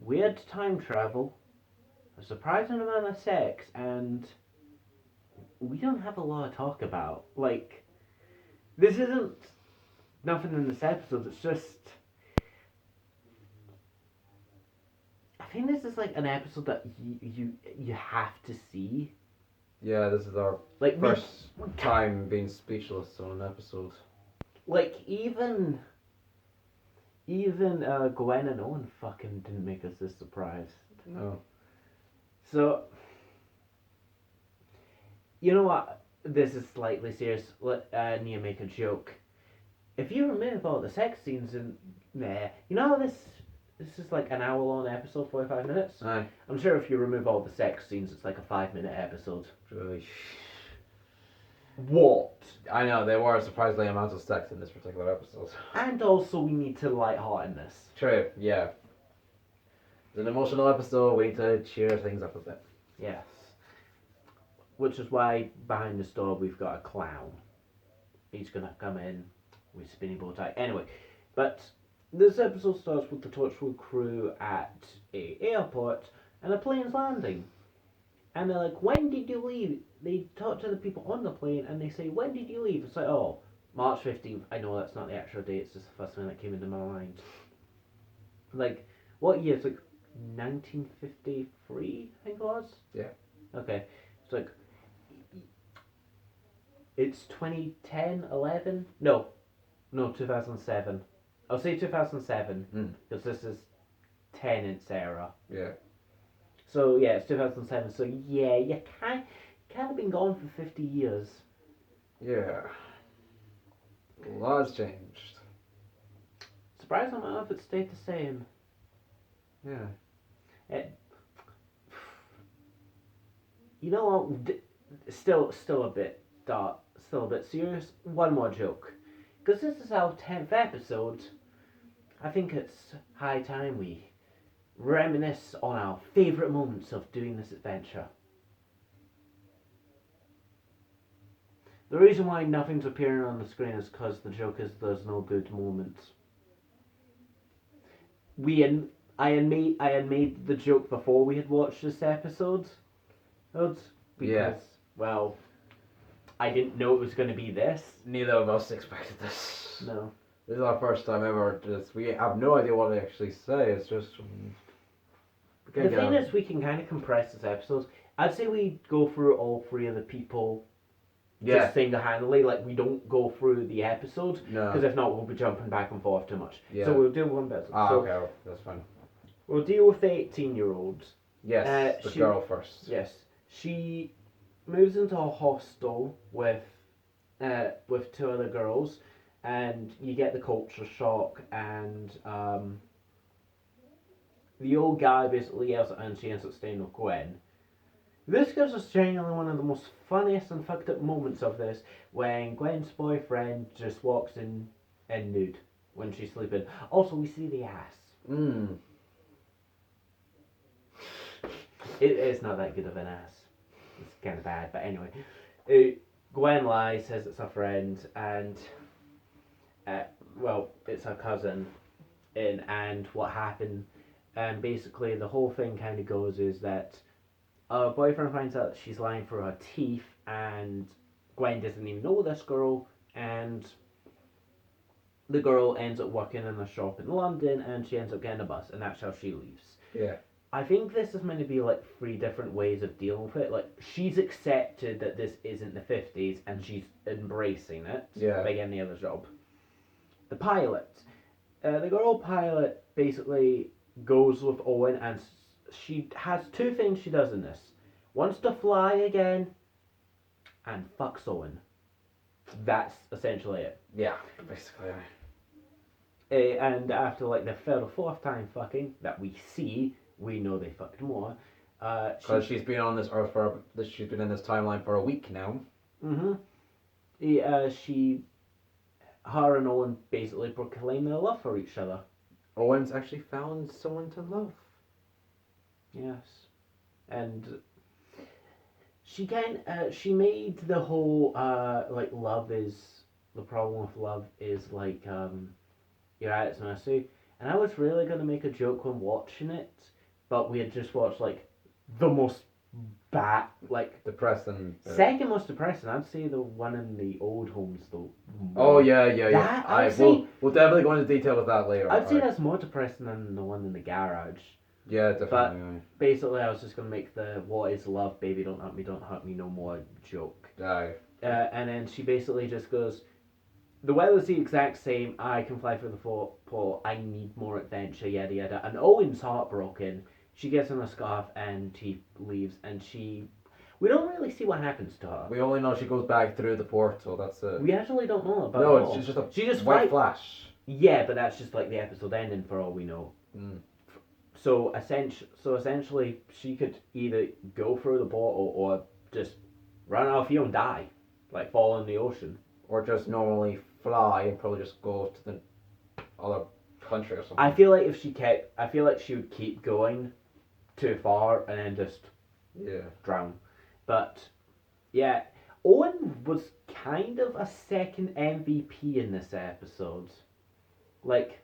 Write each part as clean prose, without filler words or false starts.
weird time travel, a surprising amount of sex, and we don't have a lot to talk about. Like, this isn't nothing in this episode, it's just. I think this is like an episode that you have to see. Yeah, this is our Like, first time being speechless on an episode. Like, even Gwen and Owen fucking didn't make us this surprised. No. So, you know what? This is slightly serious. Let Nia make a joke. If you remove all the sex scenes in there, you know how this is like an hour-long episode, 45 minutes? Aye. I'm sure if you remove all the sex scenes, it's like a 5-minute episode. Really. What? I know, there were surprisingly amounts of sex in this particular episode. And also, we need to lighthearten this. True, yeah. It's an emotional episode, we need to cheer things up a bit. Yes. Which is why behind the store we've got a clown. He's gonna come in with spinny bow tie. Anyway, but this episode starts with the Torchwood crew at a airport and a plane's landing. And they're like, when did you leave? They talk to the people on the plane and they say, when did you leave? It's like, oh, March 15th. I know that's not the actual date, it's just the first thing that came into my mind. Like, what year? It's like 1953, I think it was? Yeah. Okay. It's like, it's 2010, 11? No, 2007. I'll say 2007, because this is Tennant's era. Yeah. So, yeah, it's 2007. So, yeah, you kind of been gone for 50 years. Yeah. A lot has changed. Surprising enough, it stayed the same. Yeah. You know what? Still a bit dark, still a bit serious. One more joke. Because this is our 10th episode, I think it's high time we reminisce on our favourite moments of doing this adventure. The reason why nothing's appearing on the screen is because the joke is there's no good moments. I had made the joke before we had watched this episode. Because, well, I didn't know it was going to be this. Neither of us expected this. No. This is our first time ever. We have no idea what to actually say. It's just. The thing is, we can kind of compress this episode. I'd say we go through all three of the people just single-handedly. Like, we don't go through the episode. No. Because if not, we'll be jumping back and forth too much. Yeah. So we'll do one bit. Okay. That's fine. We'll deal with the 18-year-old. Yes, the girl first. Yes. She moves into a hostel with two other girls, and you get the culture shock, and the old guy basically yells at her and she ends up staying with Gwen. This gives us genuinely one of the most funniest and fucked up moments of this, when Gwen's boyfriend just walks in nude when she's sleeping. Also, we see the ass. It's not that good of an ass. It's kind of bad, but anyway. Gwen lies, says it's her friend, and it's her cousin, and what happened, and basically the whole thing kind of goes is that her boyfriend finds out that she's lying through her teeth, and Gwen doesn't even know this girl, and the girl ends up working in a shop in London, and she ends up getting a bus, and that's how she leaves. Yeah. I think this is meant to be like 3 different ways of dealing with it. Like, she's accepted that this isn't the 50s and she's embracing it by getting the other job. The pilot. The girl pilot basically goes with Owen, and she has 2 things she does in this. Wants to fly again and fucks Owen. That's essentially it. Yeah, basically. And after like the 3rd or 4th time fucking that we see, we know they fucked more. Because she's been on this earth she's been in this timeline for a week now. Her and Owen basically proclaim their love for each other. Owen's actually found someone to love. Yes, and she made the whole like love is the problem with love is like you're at its mercy, and I was really gonna make a joke when watching it. but we had just watched like the most like Depressing. second most depressing. I'd say the one in the old homes though. Oh yeah. That, I'd We'll definitely go into detail with that later. I'd say Alright. that's more depressing than the one in the garage. Yeah, definitely. aye. Basically, I was just gonna make the "What is love, baby? Don't hurt me no more" joke. Aye. And then she basically just goes, "The weather's the exact same. I can fly through the pole. I need more adventure, yada yada." And Owen's heartbroken. She gets him a scarf and he leaves. And we don't really see what happens to her. We only know she goes back through the portal. That's it. We actually don't know about No, it. it's just a she just white flash. Yeah, but that's just like the episode ending for all we know. Mm. So essentially, she could either go through the portal or just run out of here and die, like fall in the ocean. Or just normally fly and probably just go to the other country or something. I feel like she would keep going too far and then just Yeah. drown. But yeah, Owen was kind of a second MVP in this episode. Like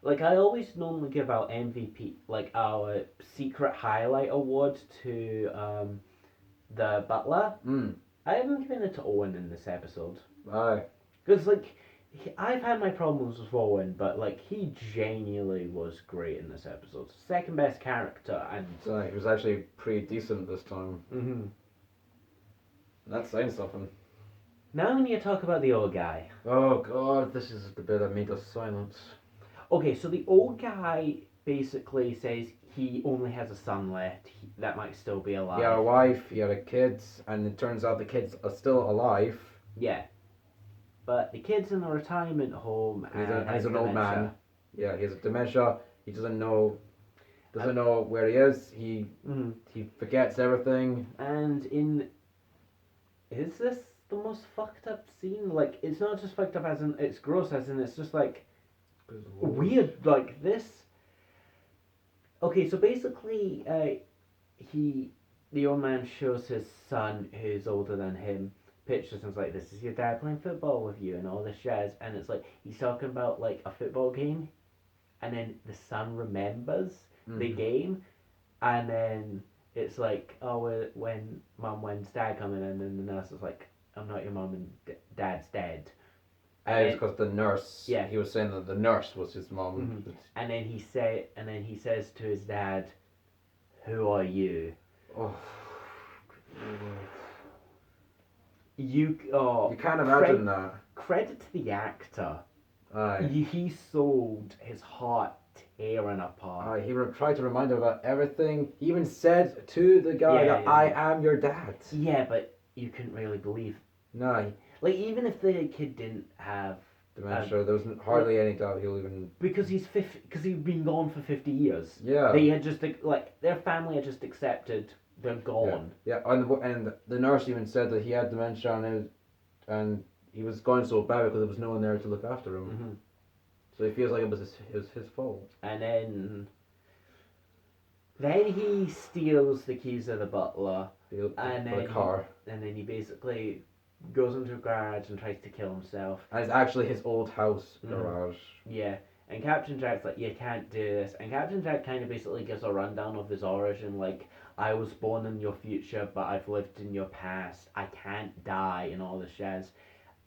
I always normally give out MVP, like our secret highlight award to the butler. Mm. I haven't given it to Owen in this episode. Aye. Because, like, I've had my problems with Owen, but, like, he genuinely was great in this episode. Second best character, and... So he was actually pretty decent this time. Mm-hmm. That's saying something. Now we need to talk about the old guy. Oh god, this is the bit that made us silence. Okay, so the old guy basically says he only has a son left. That might still be alive. He had a wife, he had a kid, and it turns out the kids are still alive. Yeah. But the kid's in a retirement home and He's an old man. Yeah, he has dementia. He doesn't know where he is. He forgets everything. And is this the most fucked up scene? Like, it's not just fucked up as in it's gross, as in it's just like weird, like this. Okay, so basically, the old man shows his son, who's older than him, pictures and it's like, "This is your dad playing football with you," and all this jazz, and it's like he's talking about like a football game, and then the son remembers the game, and then it's like, "Oh, when mum, when's dad coming in?" And the nurse is like, "I'm not your mum, and dad's dead." It's because the nurse. Yeah. He was saying that the nurse was his mom. Mm-hmm. And then he says to his dad, "Who are you?" Oh. You can't imagine that. Credit to the actor. Aye. He sold his heart tearing apart. He tried to remind him about everything. He even said to the guy that I am your dad. Yeah, but you couldn't really believe. No. Like, even if the kid didn't have dementia, there was hardly any doubt he'll even. Because he'd been gone for 50 years. Yeah. They had just their family had just accepted they're gone. Yeah, and the nurse even said that he had dementia and he was going so bad because there was no one there to look after him. Mm-hmm. So he feels like it was his fault. And then he steals the keys of the butler. The car. And then he basically goes into a garage and tries to kill himself. And it's actually his old house garage. Yeah. And Captain Jack's like, "You can't do this." And Captain Jack kind of basically gives a rundown of his origin, like, "I was born in your future, but I've lived in your past. I can't die," and all this jazz.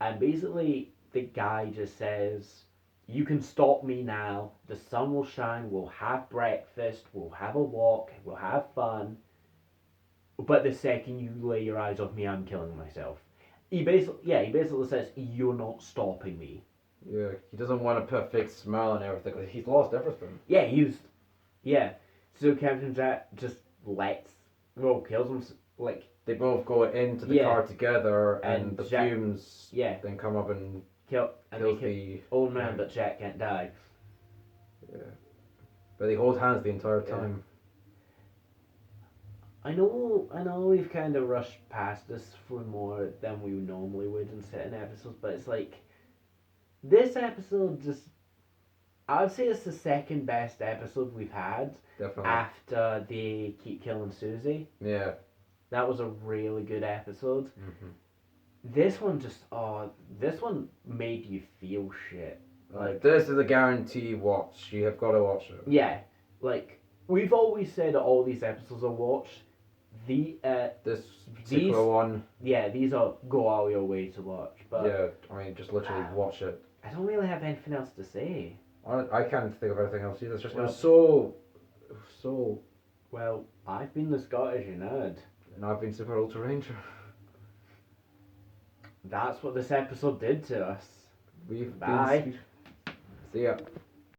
And basically, the guy just says, "You can stop me now. The sun will shine. We'll have breakfast. We'll have a walk. We'll have fun. But the second you lay your eyes off me, I'm killing myself." He basically says, "You're not stopping me." Yeah, he doesn't want to put a fake smile on everything because he's lost everything. Yeah, So Captain Jack just kills him. Like, they both go into the car together, and the Jack, fumes then come up and kills the old man, but Jack can't die. Yeah, but they hold hands the entire time. I know we've kind of rushed past this for more than we normally would in certain episodes, but it's like, this episode I'd say it's the second best episode we've had. Definitely. After they keep killing Susie. Yeah. That was a really good episode. Mm-hmm. This one made you feel shit. Like, this is a guarantee watch. You have got to watch it. Yeah, like, we've always said that all these episodes are watched. This particular one, Yeah, these are go all your way to watch. But yeah, I mean, just literally watch it. I don't really have anything else to say. I can't think of anything else either. It's just, Well- it was so, Well, I've been the Scottish nerd. and I've been Super Ultra Ranger. That's what this episode did to us. We've Bye. been. See ya.